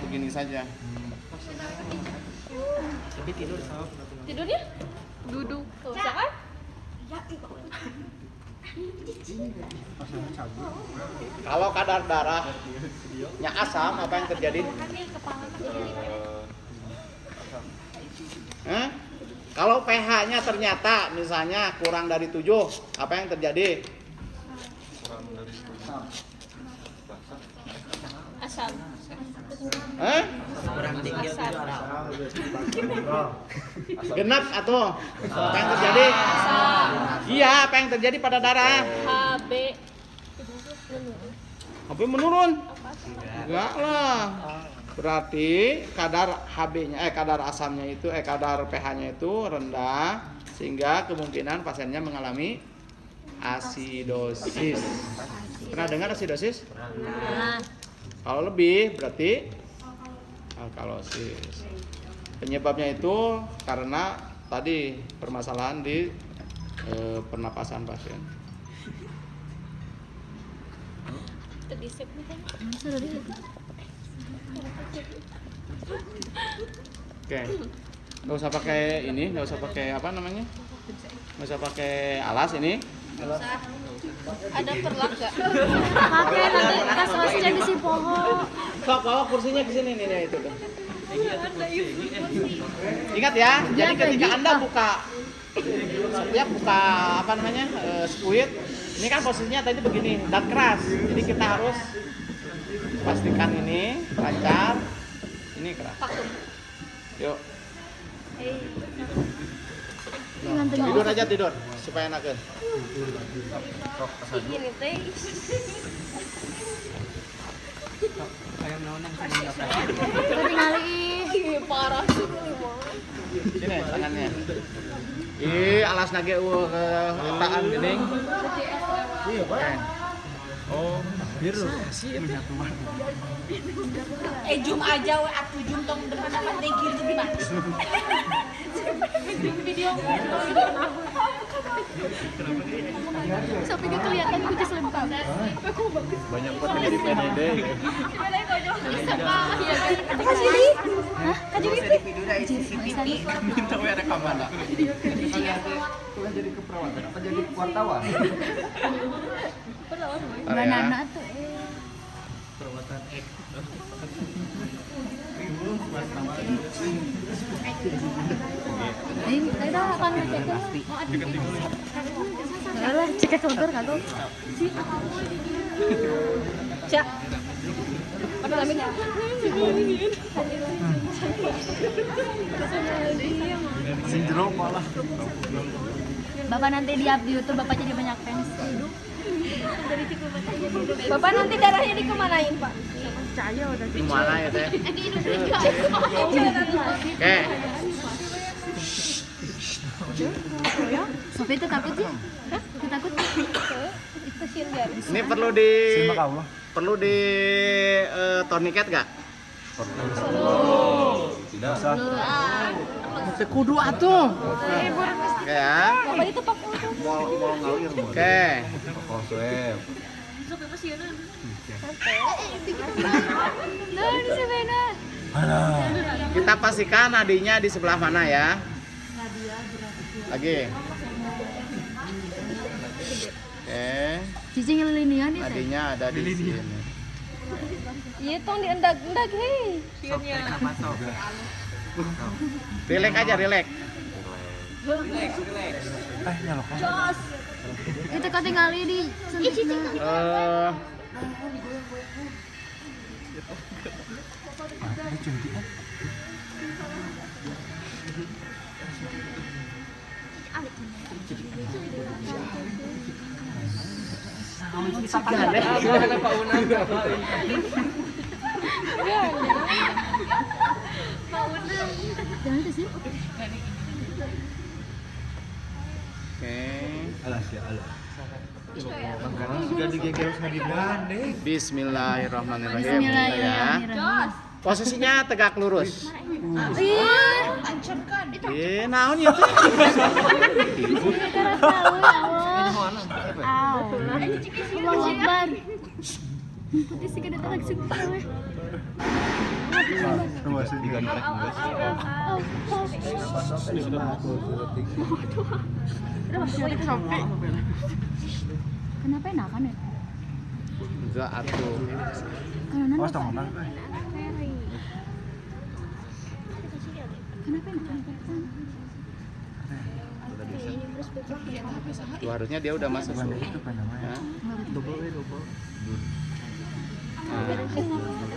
begini saja. Tapi tidur sama. Tidurnya? Duduk. Gak usah kan? Kalau kadar darahnya asam, apa yang terjadi? Kalau pH-nya ternyata misalnya kurang dari 7, apa yang terjadi? Asam. Kurang tinggi Asam. Genap atau apa yang terjadi? Asam. Iya, apa yang terjadi pada darah? HB. HB menurun? Enggak lah. Berarti kadar HB-nya kadar asamnya itu kadar pH-nya itu rendah sehingga kemungkinan pasiennya mengalami asidosis. Pernah dengar asidosis? Nah, Kalau lebih berarti alkalosis. Penyebabnya itu karena tadi permasalahan di pernapasan pasien. tergisep nih kan. Oke. Nggak usah pakai ini, nggak usah pakai apa namanya? Nggak usah pakai alas ini. Ada perlak gak? Pakai nanti pas wasnya di si pohon. Sok bawa kursinya ke sini nih itu tuh. Ingat ya, jadi ketika Anda buka setiap buka apa namanya? Squid, ini kan posisinya tadi begini dan keras. Jadi kita harus pastikan ini lancar. Ini keras. Yuk. Tidur aja tidur supaya enakan. Ini teh. Kayak naonan sama dapat. Kita tinggalin. Parah sih ini mah. Sini tangannya. Ih, alas nage letaan gening. Iya, Pak. Oh, biru. Jum aja we atuh jum tong depan apa teh gitu gimana? Video sampai gak kelihatan aku just lempar. Banyak buat yang jadi PDD. Kasih di. Kasih di video dari CCTV. Minta we rekaman. Bukan jadi keperawatan, apa jadi wartawan? Banana tuh. Perawatan X. Udah akan ngecek dulu. Lah, cek keluar kagak. Cak. Apa namanya? Sindrom malah. Bapak nanti di up di YouTube Bapak jadi banyak fans. Bapak nanti darahnya dikemanain, Pak? Gimana ya teh? Oke. Sofi itu takut sih? Itu takut? Itu Silgar. Ini perlu di tourniquet gak? Tidak usah. Kudu atuh. Oke ya. Bapak itu pakai itu. Mau ngawir mau. Oke. Oh, swab. Nah, di sana. Kita pastikan nadinya di sebelah mana ya? Lagi. Oke. Cici ngelilinian nih. Nadinya ada di sini. Iya, tong diendag-endag hei. Sieunnya. Relax aja, relax. Jos. Itu kau tinggali di sana. Kenapa Unang? Jangan di sini. Oke. Alas ya alas. Makanan sudah digeger sama gandeng. Bismillahirrahmanirrahim. Ya. Bismillahirrahmanirrahim. Posisinya tegak lurus. Ancamkan. Naon ya teh? Karena tahu ya Allah. Allahu Akbar. Putih sih kada tahu sumpah. Tiga nolak enggak sih? Kenapa enakan ya? Enggak atuh. Karena Awas tak makan. kenapa enakan? Tuh, harusnya dia udah masuk. Bukan itu apa namanya? Hah? Double.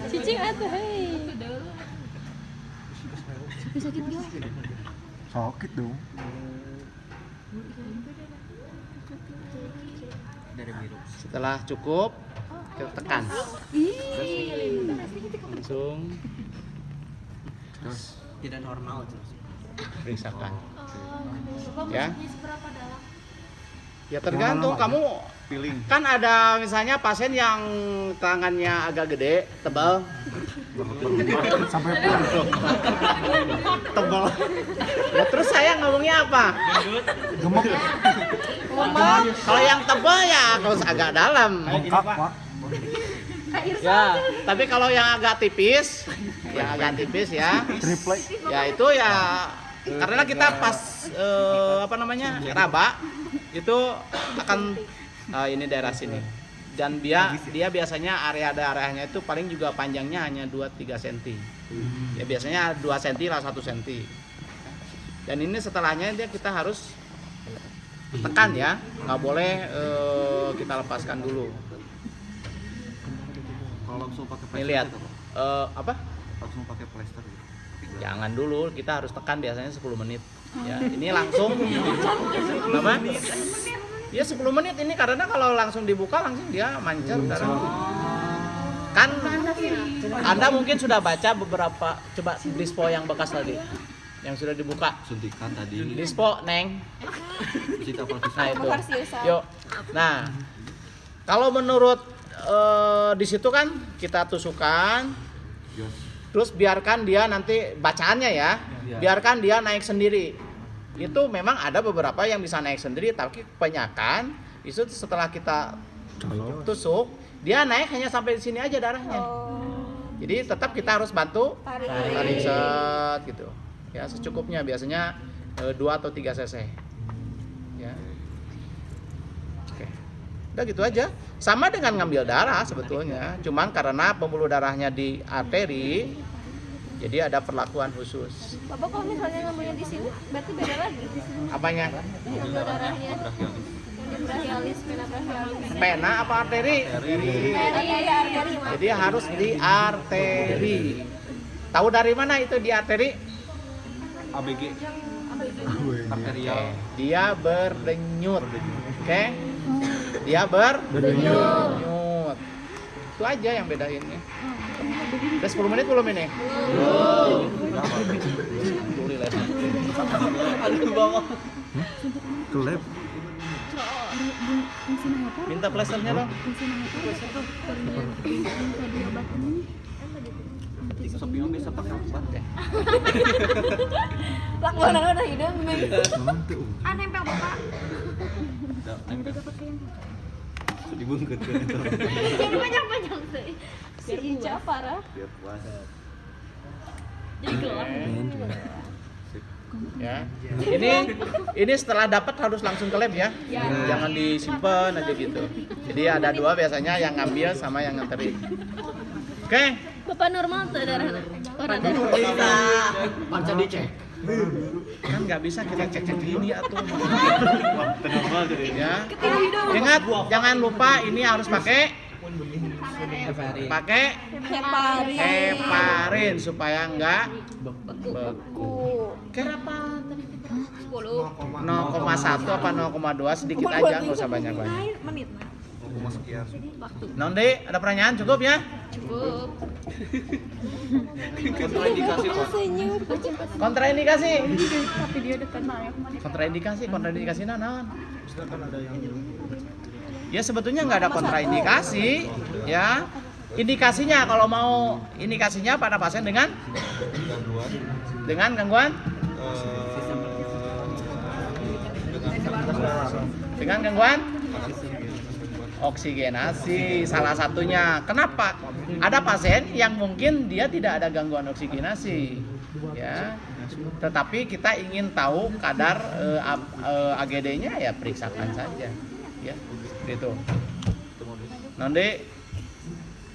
Cicing atuh hei. Sakit dia. Sakit dong. Setelah cukup, kita tekan. Langsung Tidak normal terus. periksakan. Ya. Ya tergantung kamu Feeling. kan ada misalnya pasien yang tangannya agak gede, tebal, Sampai pun. tebal. Ya terus saya ngomongnya apa? Gemuk. Kalau yang tebal ya harus agak dalam. Bengkak, Pak. Ya, tapi kalau yang agak tipis ya, Triple. ya itu ya karena kita pas raba itu akan ini daerah sini dan dia biasanya area-areanya itu paling juga panjangnya hanya 2-3 cm. Ya biasanya 2 cm lah 1 cm. Dan ini setelahnya kita harus tekan ya, nggak boleh kita lepaskan dulu. Kalau langsung pakai Nih lihat apa? Langsung pakai plester gitu. Jangan dulu, kita harus tekan biasanya 10 menit. Ya, ini langsung kenapa? Ya 10 menit ini karena kalau langsung dibuka langsung dia mancer darah. Kan Anda mungkin sudah baca beberapa coba dispo yang bekas tadi. Yang sudah dibuka. Suntikan tadi. Dispo, Neng. Kita Nah, itu. Yuk. Nah, kalau menurut di situ kan kita tusukkan. Terus biarkan dia nanti bacaannya ya, biarkan dia naik sendiri. Itu memang ada beberapa yang bisa naik sendiri, tapi kebanyakan itu setelah kita tusuk, dia naik hanya sampai di sini aja darahnya. Jadi tetap kita harus bantu tarik set gitu. Ya secukupnya biasanya 2 atau 3 cc. Ya. Oke. Udah gitu aja. Sama dengan ngambil darah sebetulnya, cuman karena pembuluh darahnya di arteri, jadi ada perlakuan khusus. Bapak kalau misalnya ngambilnya di sini, berarti beda lagi. Apanya? Ngambil darahnya. Brachialis, vena brachialis. Pena apa arteri? Arteri. Jadi harus di arteri. Tahu dari mana itu di arteri? ABG. Arterial. Oke. Dia berdenyut. Oke? Dia berdenyut. Itu aja yang bedainnya. Udah 10 menit belum ini? Ke lab. Minta plasternya dong. Sopion bisa pakai obat ya. Lakbanan udah hidung, Meng. Nempel. Nempel Bapak. Nempel. Dibungkus ke itu. Jangan panjang-panjang sih. Si Ica parah. Biar puasa. Jadi gelap. Ya. Ini setelah dapat harus langsung ke lab ya. Jangan disimpan aja gitu. Jadi ada 2 biasanya yang ngambil sama yang nganterin. Oke. Bapak normal tuh darah orang. Bisa. Panca dicek. Kan nggak bisa kita cek gini atau Normal jadi. ya. Ingat jangan lupa ini harus pakai heparin supaya nggak beku. Oke. 0,1 apa 0,2 sedikit aja, nggak usah banyak-banyak. Menit. Sekian. Nondi, ada pertanyaan cukup ya? Cukup. Kontraindikasi Pak. Kontraindikasi. Tapi dia dekat naik. Kontraindikasi naon? Ya sebetulnya nggak ada kontraindikasi, ya. Indikasinya kalau mau indikasinya pada pasien dengan gangguan oksigenasi salah satunya. Kenapa? Ada pasien yang mungkin dia tidak ada gangguan oksigenasi, ya. Tetapi kita ingin tahu kadar AGD-nya, ya periksakan saja, ya. Gitu. Nanti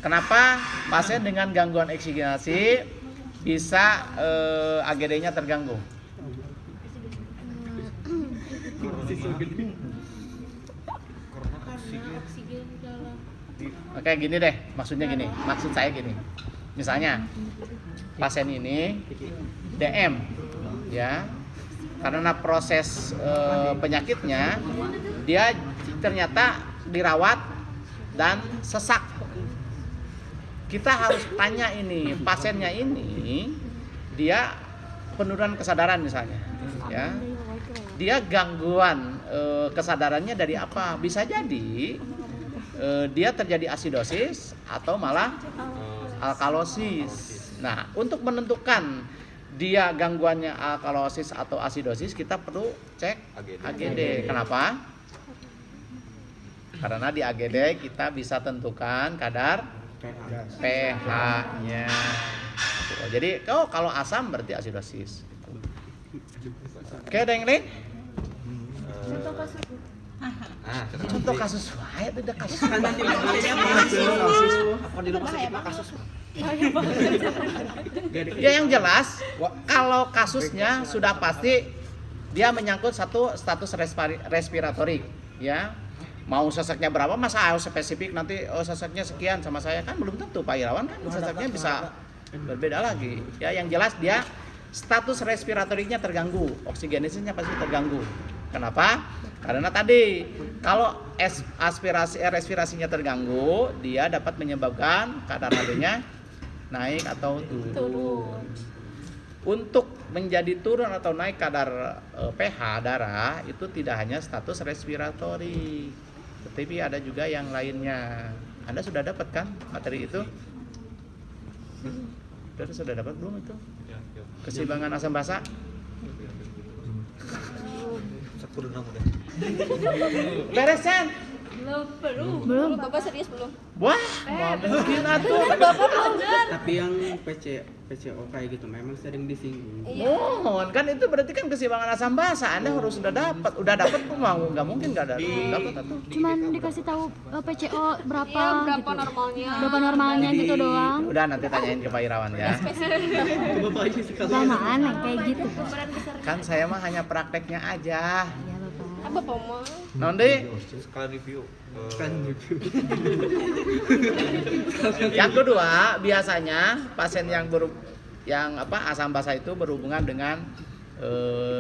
kenapa pasien dengan gangguan oksigenasi bisa AGD-nya terganggu? Oke, gini deh, maksudnya gini. Maksud saya gini. Misalnya pasien ini DM, ya. Karena proses penyakitnya dia ternyata dirawat dan sesak. Kita harus tanya ini, pasiennya ini dia penurunan kesadaran misalnya, ya. Dia gangguan kesadarannya dari apa? Bisa jadi dia terjadi asidosis atau malah alkalosis. Nah, untuk menentukan dia gangguannya alkalosis atau asidosis, kita perlu cek AGD. Kenapa? Karena di AGD kita bisa tentukan kadar pH-nya. Jadi kalau asam berarti asidosis. Oke, ada yang lain? Contoh kasus wae itu kasus. Kan nanti apa di rumah sakit kasus. Ya yang jelas kalau kasusnya sudah pasti dia menyangkut satu status respiratorik, ya. Mau seseknya berapa, masa harus spesifik nanti seseknya sekian sama saya, kan belum tentu Pak Irawan, kan seseknya bisa berbeda lagi. Ya yang jelas dia status respiratoriknya terganggu, oksigenisnya pasti terganggu. Kenapa? Karena tadi kalau respirasinya terganggu, dia dapat menyebabkan kadar HB-nya naik atau turun. Untuk menjadi turun atau naik kadar pH darah itu tidak hanya status respiratori, tetapi ada juga yang lainnya. Anda sudah dapat kan materi itu? Sudah dapat belum itu? Keseimbangan asam basa? Beresan? Belum. Bapak serius belum? Wah, mungkin atuh. Tapi yang PCO kayak gitu memang sering disinggung. Mohon, kan itu berarti kan keseimbangan asam basa. Anda harus sudah dapat kok, mau nggak mungkin nggak ada dapat atau? Cuman dikasih tahu PCO berapa Iya, berapa gitu. normalnya? Berapa normalnya gitu doang. Udah nanti tanyain ke Pak Irawan ya. Bapak ini sekali. Lama aneh kayak gitu. Kan saya mah hanya prakteknya aja. Iya, Bapak. Apa Poma? Nanti Sekalian review. yang kedua, biasanya pasien yang asam basa itu berhubungan dengan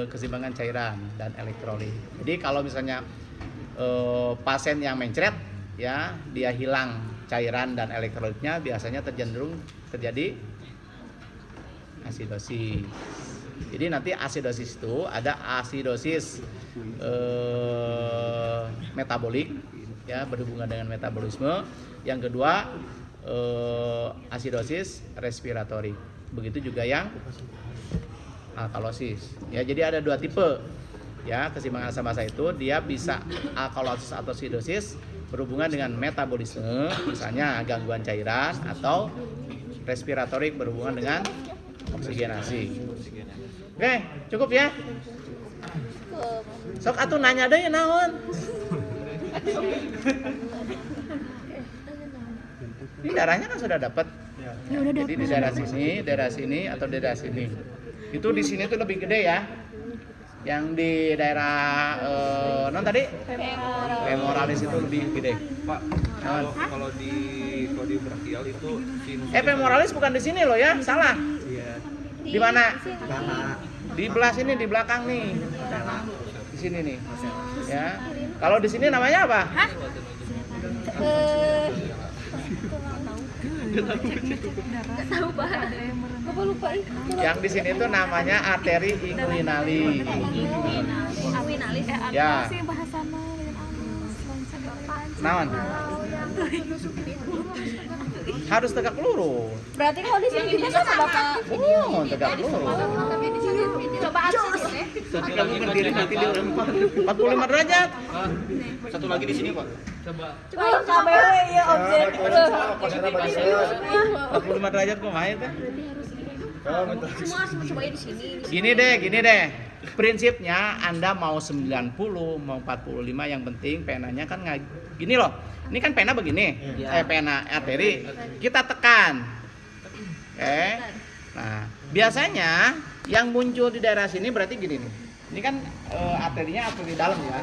keseimbangan cairan dan elektrolit. Jadi kalau misalnya pasien yang mencret, ya dia hilang cairan dan elektrolitnya, biasanya tercenderung terjadi asidosis. Jadi nanti asidosis itu ada asidosis metabolik, ya berhubungan dengan metabolisme. Yang kedua asidosis respiratori. Begitu juga yang alkalosis. Ya, jadi ada dua tipe. Ya, keseimbangan asam basa itu dia bisa alkalosis atau asidosis berhubungan dengan metabolisme, misalnya gangguan cairan, atau respiratorik berhubungan dengan oksigenasi. Oke, cukup ya. Sok atuh nanya deh ya naon. Ini darahnya kan sudah dapat. Ya udah Jadi di daerah sini atau daerah sini. Itu di sini tuh lebih gede ya. Yang di daerah non tadi femoralis itu lebih gede. Pak, kalau di brachial itu Femoralis bukan di sini loh ya, salah. Iya. Di mana? Paha. Di belah sini, di belakang nih. Di sini nih. Ya. Kalau di sini namanya apa? Tahu Pak. Bapak lupa itu. Yang di sini tuh namanya arteri inguinali. Awinalis. Ya. bahasana Naon? Harus tegak lurus. Berarti kalau di sini kita sama Bapak Oh, tegak lurus. tapi di sini coba absen ya. Kamu berdiri nanti dia orang 45 derajat. Satu lagi di sini, Pak. Coba kamera ya objek. 45 derajat kok main teh. Semua harus cobain di sini. Gini deh. Prinsipnya Anda mau 90, mau 45, yang penting penanya kan nggak gini loh. Ini kan pena begini. Pena arteri. Kita tekan. Oke. Nah, biasanya yang muncul di daerah sini berarti gini nih. Ini kan arterinya arteri dalam ya.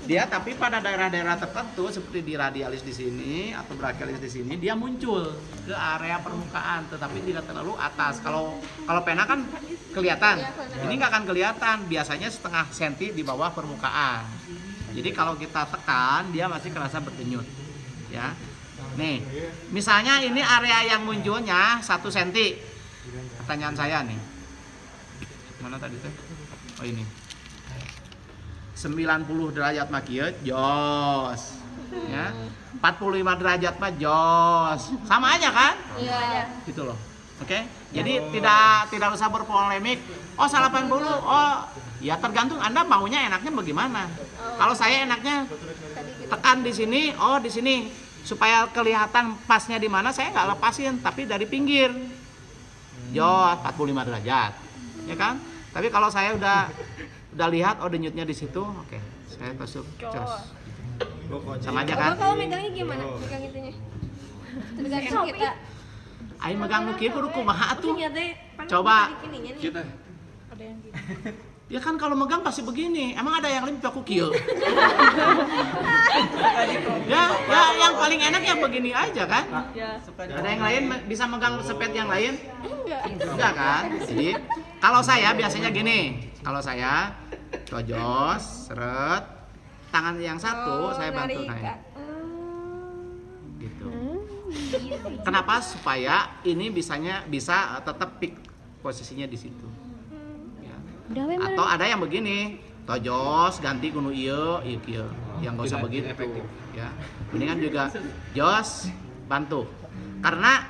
Dia tapi pada daerah-daerah tertentu seperti di radialis di sini atau brachialis di sini dia muncul ke area permukaan tetapi tidak terlalu atas. Kalau pena kan kelihatan. Ini nggak akan kelihatan. Biasanya setengah senti di bawah permukaan. Jadi kalau kita tekan dia masih kerasa berdenyut. Ya. Nih, misalnya ini area yang munculnya 1 senti. Pertanyaan saya nih. Mana tadi tuh? Oh ini. 90 derajat mah kieu jos. Ya. 45 derajat mah jos. Sama aja kan? Iya. Gitu loh. Oke. Jadi tidak usah berpolemik. Oh, 80. Oh, ya tergantung Anda maunya enaknya bagaimana. Kalau saya enaknya tekan di sini, oh di sini supaya kelihatan pasnya di mana saya nggak lepasin tapi dari pinggir. Jos 45 derajat. Ya kan? Tapi kalau saya udah lihat oh denyutnya di situ, oke, saya tusuk jos. Sama aja kan? Kalau megangnya gimana? Megang itunya. Tergantung kita. Ayo megang nu kieu kudu kumaha atuh? Iya teh. Coba. Kita. Ada yang gitu. Ya kan kalau megang pasti begini. Emang ada yang limpah ku kieu? Ya, yang paling enak yang begini aja kan? Ya. Ada yang lain bisa megang sepet yang lain? Enggak. Enggak kan? Jadi kalau saya biasanya gini. Kalau saya tojos, seret, tangan yang satu saya bantu naik. Gitu. Kenapa? Supaya ini bisa tetap peak posisinya di situ. Ya. Atau ada yang begini, tojos ganti kuno ieu kieu. Yang enggak usah begitu. Ya. Mendingan juga jos bantu. Karena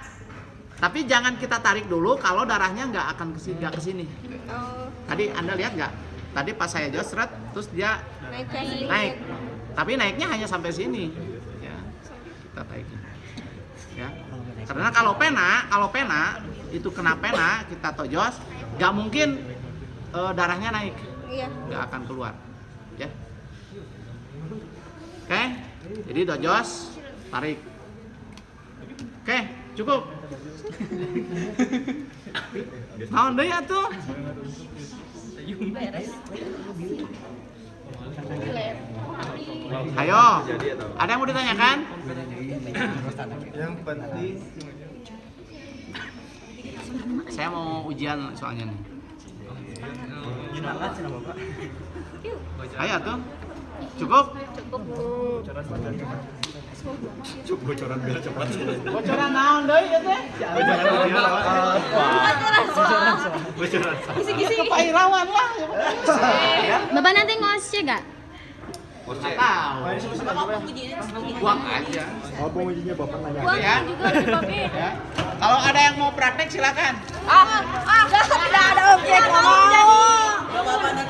tapi jangan kita tarik dulu kalau darahnya nggak akan ke sini. Tadi Anda lihat nggak? Tadi pas saya jos seret, terus dia naik. Tapi naiknya hanya sampai sini. Ya. Kita taikin. Ya. Karena kalau pena itu kena pena kita tojos, nggak mungkin darahnya naik. Iya. Nggak akan keluar. Ya. Oke. Jadi tojos, tarik. Oke, cukup. Naon deui atuh? Ayo. Ada yang mau ditanyakan? Yang penting Saya mau ujian soalnya nih. Ayo tuh. Cukup? bocoran biar cepat. Bocoran naon deui ieu teh? Bocoran. Kepairawan lah. Bapak nanti ngosce gak? Nggak tahu. Buang aja. Oh, pengujinya Bapak nanya. Ya. Juga dipakai. Ya. Kalau ada yang mau praktek silakan. Tidak ada objek.